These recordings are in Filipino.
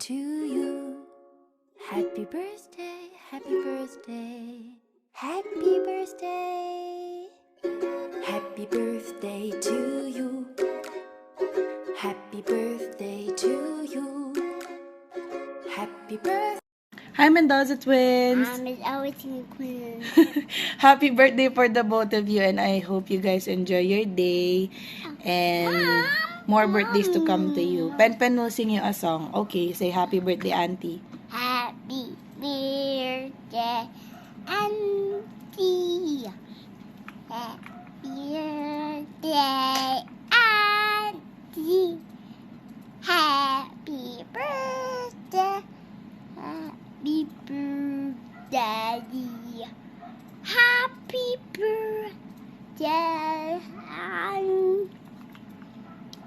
to you. Happy birthday, happy birthday, happy birthday. Happy birthday to you. Happy birthday to you. Happy birthday. Hi, Mendoza twins! It's always in Queen. Happy birthday for the both of you, and I hope you guys enjoy your day and more birthdays to come to you. Pen will sing you a song. Okay, say happy birthday, Auntie. Happy birthday, Auntie. Happy birthday, Auntie. Happy birthday. Happy birthday. Happy birthday,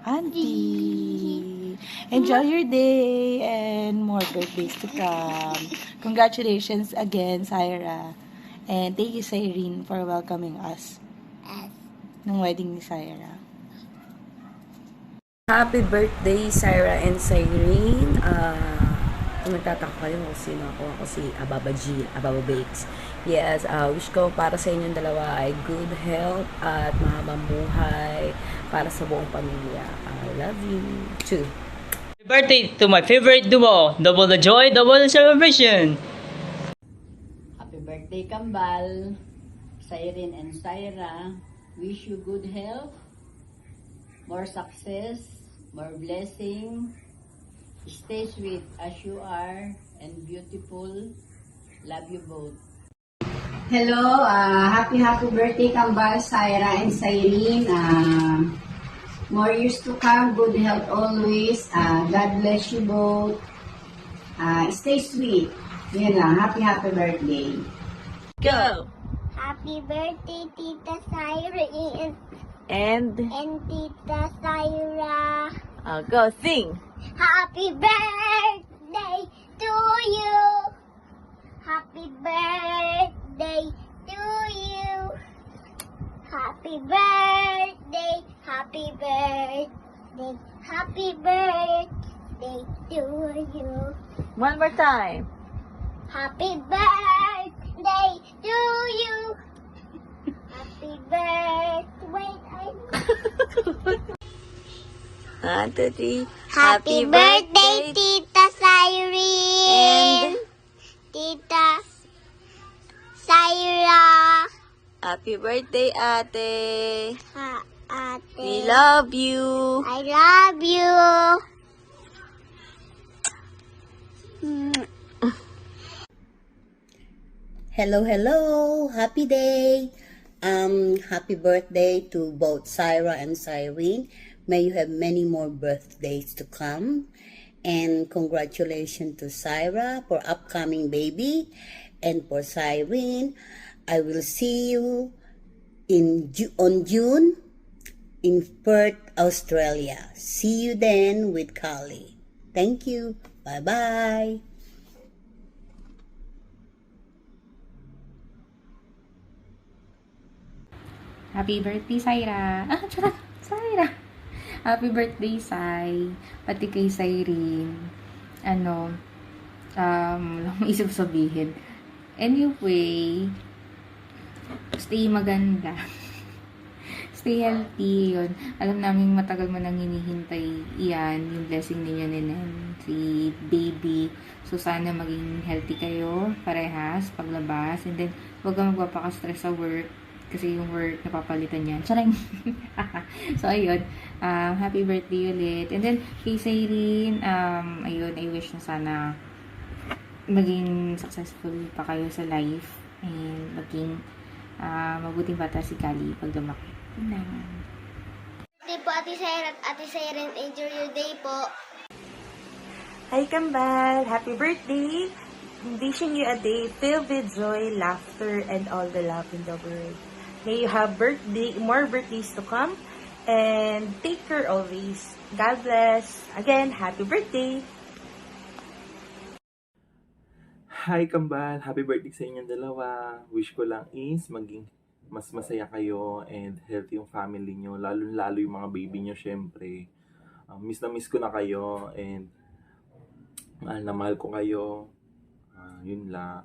Auntie. Enjoy your day and more birthdays to come. Congratulations again, Syra. And thank you, Cyrene, for welcoming us nung wedding ni Syra. Happy birthday, Syra and Cyrene. Kung nagtataka kayo kung sino ako si Ababa G, Ababa Bakes. Yes, wish ko para sa inyong dalawa ay good health at mahabang buhay para sa buong pamilya. I love you too. Happy birthday to my favorite duo. Double the joy, double the celebration. Happy birthday, Kambal, Cyrene and Syra. Wish you good health, more success, more blessing. Stay sweet as you are and beautiful. Love you both. Hello, happy birthday Kambal, Syra and Cyrene. More years to come, good health always. God bless you both. Stay sweet. Yun lang, happy birthday. Go! Happy birthday, Tita Cyrene And and Tita Syra. go sing! Happy birthday to you. Happy birthday to you. Happy birthday, happy birthday, happy birthday to you. One more time. Happy birthday to you. Happy birthday. Wait, One, two, three. Happy birthday, Tita Cyrene. Tita Syra. Happy birthday, ate. Ate. We love you. I love you. Hello, happy day. Happy birthday to both Syra and Cyrene. May you have many more birthdays to come. And congratulations to Syra for upcoming baby. And for Cyrene, I will see you on June in Perth, Australia. See you then with Kali. Thank you. Bye-bye. Happy birthday, Syra. Charot. Syra. Happy birthday, Sai. Pati kay Cyrene. Wala akong isip sabihin. Anyway, stay maganda. Stay healthy, yun. Alam namin matagal mo nang hinihintay yan, yung blessing ninyo ni Nen, si baby. So, sana maging healthy kayo, parehas, paglabas. And then, huwag kang magpapaka-stress sa work. Kasi yung work, napapalitan yan. Charing! So, ayun. Happy birthday ulit. And then, kay Cyrene, ayun, I wish na sana maging successful pa kayo sa life. And maging mabuting bata si Kali pag lumaki. Birthday po, Ate Syra at Ate Cyrene. Enjoy your day po. Hi, Kambal! Happy birthday! Wishing you a day filled with joy, laughter, and all the love in the world. May you have more birthdays to come, and take care always. God bless. Again, happy birthday! Hi, Kambal! Happy birthday sa inyong dalawa. Wish ko lang is maging mas masaya kayo and healthy yung family nyo. Lalo yung mga baby nyo, syempre. Miss na miss ko na kayo and Mahal na mahal ko kayo. Yun lang.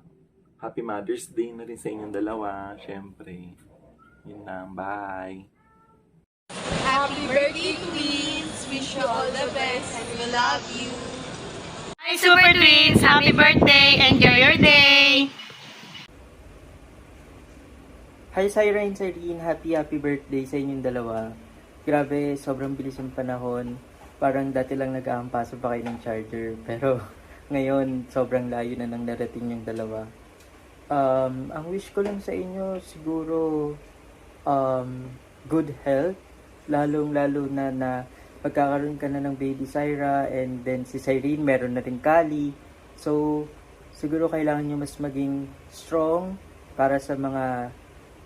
Happy Mother's Day na rin sa inyong dalawa, syempre. Yun lang, bye! Happy birthday, twins! Wish you all the best and we love you. Hi, Super Twins! Happy birthday! Enjoy your day! Hi, Syra and Cyrene. Happy birthday sa inyong dalawa. Grabe, sobrang bilis ng panahon. Parang dati lang nag-aampaso pa kayo ng charger. Pero ngayon, sobrang layo na nang narating yung dalawa. Ang wish ko lang sa inyo, siguro, good health. Lalong-lalo na magkakaroon ka na ng baby Syra, and then si Cyrene, meron na rin Kali. So, siguro kailangan nyo mas maging strong para sa mga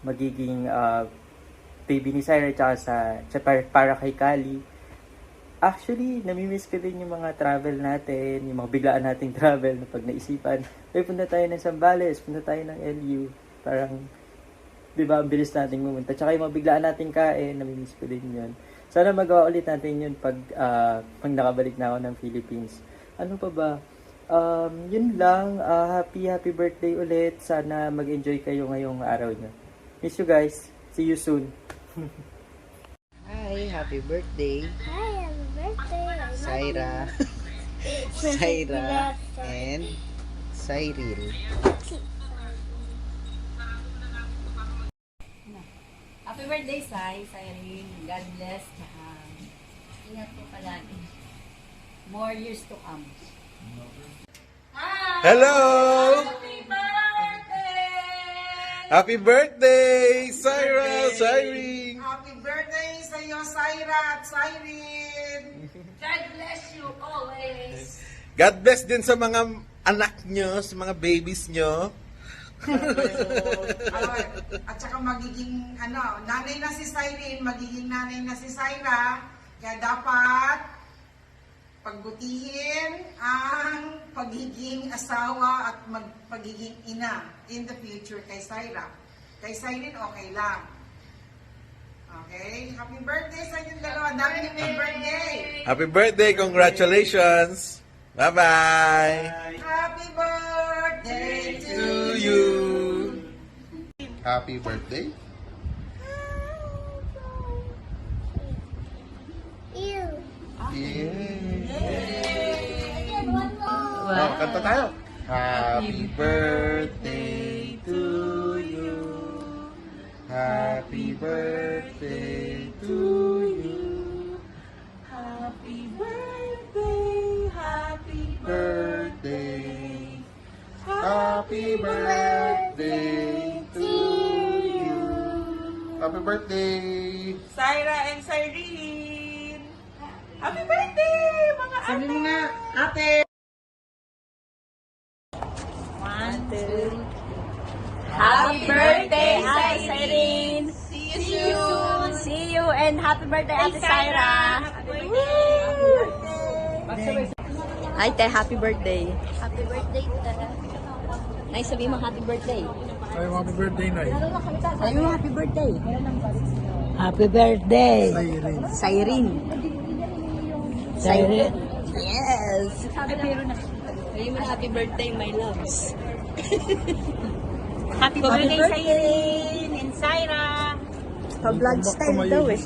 magiging baby ni Syra para kay Kali. Actually, namimiss ko din yung mga travel natin, yung mga biglaan nating travel na pag naisipan. Punta tayo ng Zambales, punta tayo ng LU. Parang, di ba, ang bilis nating pumunta. Tsaka yung mga biglaan nating kain, namimiss ko din yun. Sana magawa ulit natin yun pag nakabalik na ako ng Philippines. Ano pa ba? Yun lang. Happy birthday ulit. Sana mag-enjoy kayo ngayong araw nyo. Miss you guys. See you soon. Hi, happy birthday. Hi, happy birthday. Syra. Syra and Cyril. Happy birthday, Cyrene. God bless. Ingat po palagi. More years to come. Hello! Happy birthday, Syra, Cyrene! Happy birthday sa iyo, Syra at Cyrene! God bless you always. God bless din sa mga anak nyo, sa mga babies nyo. At saka magiging, nanay na si Cyrene, magiging nanay na si Syra. Kaya dapat pagbutihin ang pagiging asawa at pagiging ina in the future kay Syra. Kay Cyrene, okay lang. Okay? Happy birthday sa inyong dalawa. Dami yung may birthday. Happy birthday, congratulations! Bye-bye! Happy birthday To you! Happy birthday. You. Oh, kanta tayo. Happy birthday to you. Happy birthday to you. Happy birthday, happy Birthday. Happy birthday to you. Happy birthday. Syra and Cyrene. Happy birthday, mga ate. Sabi mo nga, ate. 1, 2. Happy birthday, Ate Cyrene! See you soon! See you and happy birthday, Ate Syra! Hi, Te. Happy birthday. Happy birthday, Nice sabihin mo happy birthday. Ay, happy birthday, Nay. Sabi mo happy birthday. Happy birthday! Cyrene. Cyrene. Yes! Sabi mo na happy birthday, my loves. Happy birthday, Cyrene and Syra! Pa-vlog style daw eh.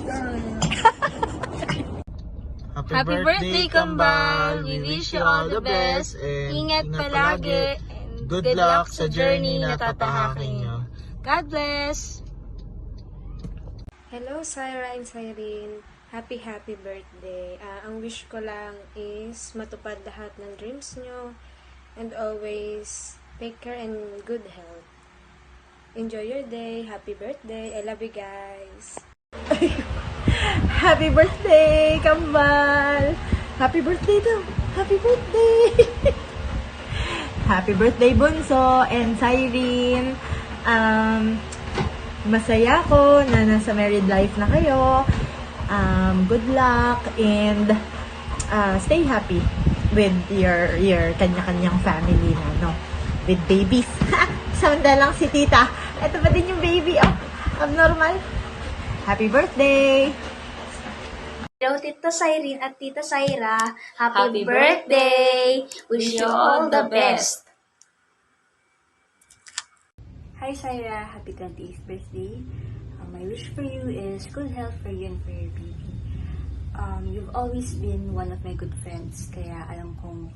Happy birthday, Kambal! We wish you all the best. Ingat palagi. And good luck sa journey na tatahakin nyo. God bless! Hello, Syra and Cyrene. Happy birthday. Ang wish ko lang is matupad lahat ng dreams nyo and always take care and good health. Enjoy your day. Happy birthday. I love you guys. Happy birthday, Kambal! Happy birthday daw! Happy birthday! Happy birthday, Bunso and Cyrene! Masaya ko na nasa married life na kayo. Good luck and stay happy with your kanya-kanyang family na, no? With babies. Samantalang si tita. Ito pa din yung baby. Oh, abnormal. Happy birthday! Hello, Tita Cyrene at Tita Syra. Happy birthday! Wish you all the best. Hi Syra, happy 28th birthday. My wish for you is good health for you and for your baby. You've always been one of my good friends, kaya alam kong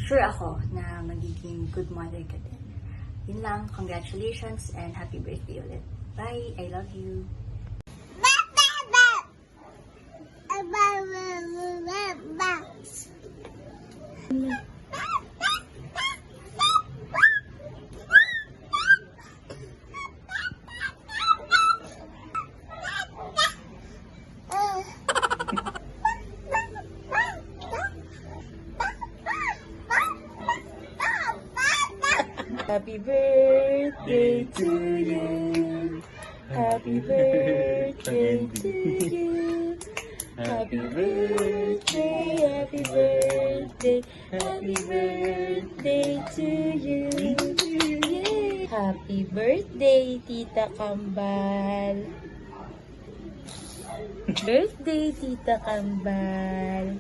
sure ako na magiging good mother ka din. Yun lang, congratulations and happy birthday ulit. Bye, I love you. Happy birthday to you. Happy birthday to you. Happy birthday, happy birthday, happy birthday to you. Yay! Happy birthday, Tita Kambal. Birthday, Tita Kambal.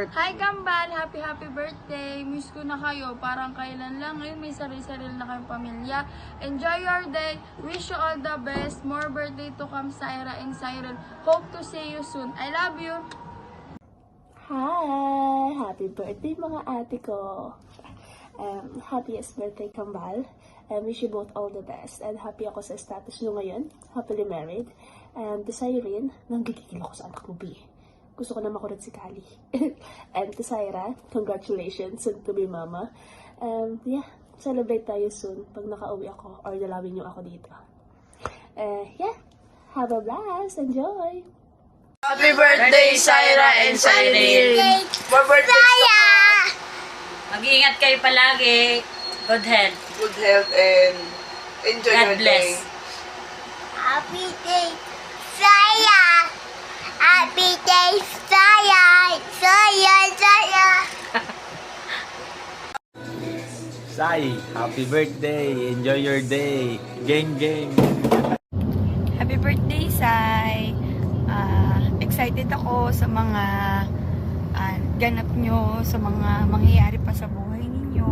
Hi Kambal! Happy birthday! Miss ko na kayo. Parang kailan lang. Ngayon may sarili-sarili na kayong pamilya. Enjoy your day. Wish you all the best. More birthday to come, Syra and Cyrene. Hope to see you soon. I love you! Hi! Happy birthday mga ate ko! Happiest birthday, Kambal. Wish you both all the best. And happy ako sa status nyo ngayon. Happily married. And to Cyrene, nanggigigil ako sa anak mo, B. Gusto ko na makulat si Kali. And to Syra, congratulations soon to be mama. Yeah, celebrate tayo soon pag nakauwi ako or dalawin nyo ako dito. Yeah, have a blast. Enjoy! Happy birthday, Syra and Cyrene! More birthdays! Mag-iingat kayo palagi. Good health. Good health and enjoy God your bless. day. Happy day, Syra! Happy day, Syra! Syra! Sai, happy birthday. Enjoy your day. Gang. Happy birthday, Sai! Excited ako sa mga ganap nyo, sa mga mangyayari pa sa buhay ninyo,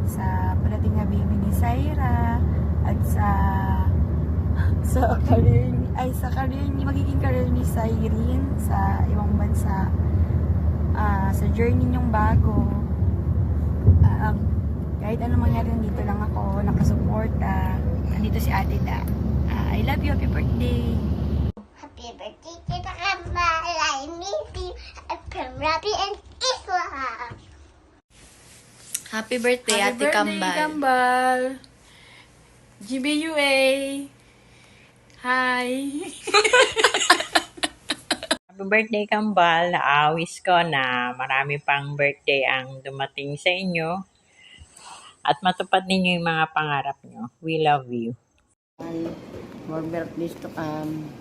sa palating na baby ni Syra, at sa career ni magiging career ni Cyrene sa ibang bansa, sa journey nyong bago. Kahit anong mangyari, dito lang ako nakasuporta. Nandito si Ate Da. I love you. Happy birthday. Happy birthday, Tita Kambal! I miss you. I'm happy and Iswa! Happy birthday, Ate Kambal. GBUA. Hi. Happy birthday, Kambal. Wish ko na marami pang birthday ang dumating sa inyo at matupad ninyo yung mga pangarap nyo. We love you. More birthdays to come.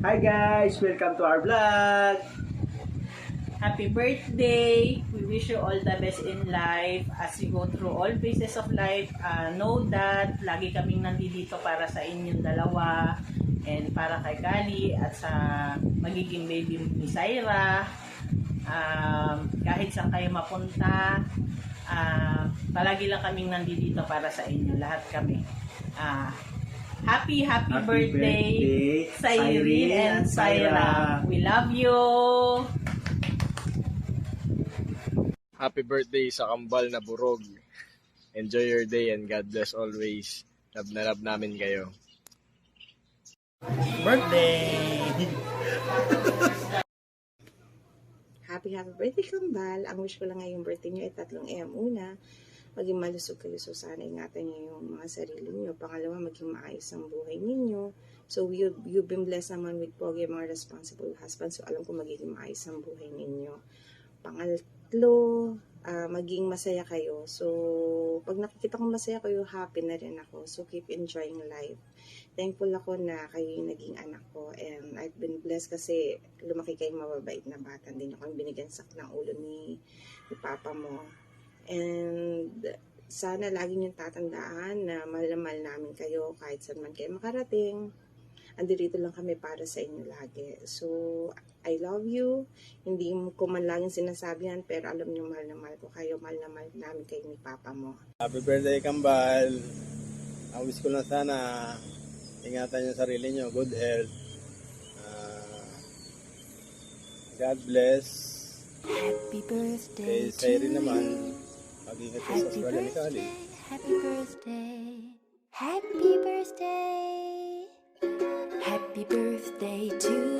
Hi guys! Welcome to our vlog! Happy birthday! We wish you all the best in life as you go through all phases of life. Know that lagi kaming nandito para sa inyong dalawa and para kay Kali at sa magiging baby ni Syra. Kahit saan kayo mapunta, palagi lang kaming nandito para sa inyo. Lahat kami. Happy birthday, Cyrene and Syra. We love you! Happy birthday sa Kambal na Burog. Enjoy your day and God bless always. Love na love namin kayo. Birthday! Happy birthday, Kambal. Ang wish ko lang ngayong birthday nyo ay 3 AM. Una, maging malusog kayo. So, sana ingatan nyo yung mga sarili nyo. Pangalawa, maging maayos ang buhay ninyo. So, you've been blessed naman with pogi, mga responsible husband. So, alam ko magiging maayos ang buhay ninyo. Pangatlo, maging masaya kayo. So, pag nakikita kong masaya kayo, happy na rin ako. So, keep enjoying life. Thankful ako na kayo yung naging anak ko. And I've been blessed kasi lumaki kayong mababait na bata. Hindi nyo kami binigyan sak ng ulo ni papa mo. And sana lagi nyo tatandaan na mahal na mahal namin kayo kahit saan man kayo makarating. Andirito lang kami para sa inyo lagi. So, I love you. Hindi ko man laging sinasabi yan, pero alam nyo mahal na mahal ko kayo. Mahal na mahal namin kayo ni papa mo. Happy birthday, Kambal. Ang wish ko lang sana, ingatan yung sarili nyo, good health. God bless. Happy birthday Kay Sairi naman, mag-ingat ka sa Australia ni Kali. Happy birthday. Happy birthday. Happy birthday to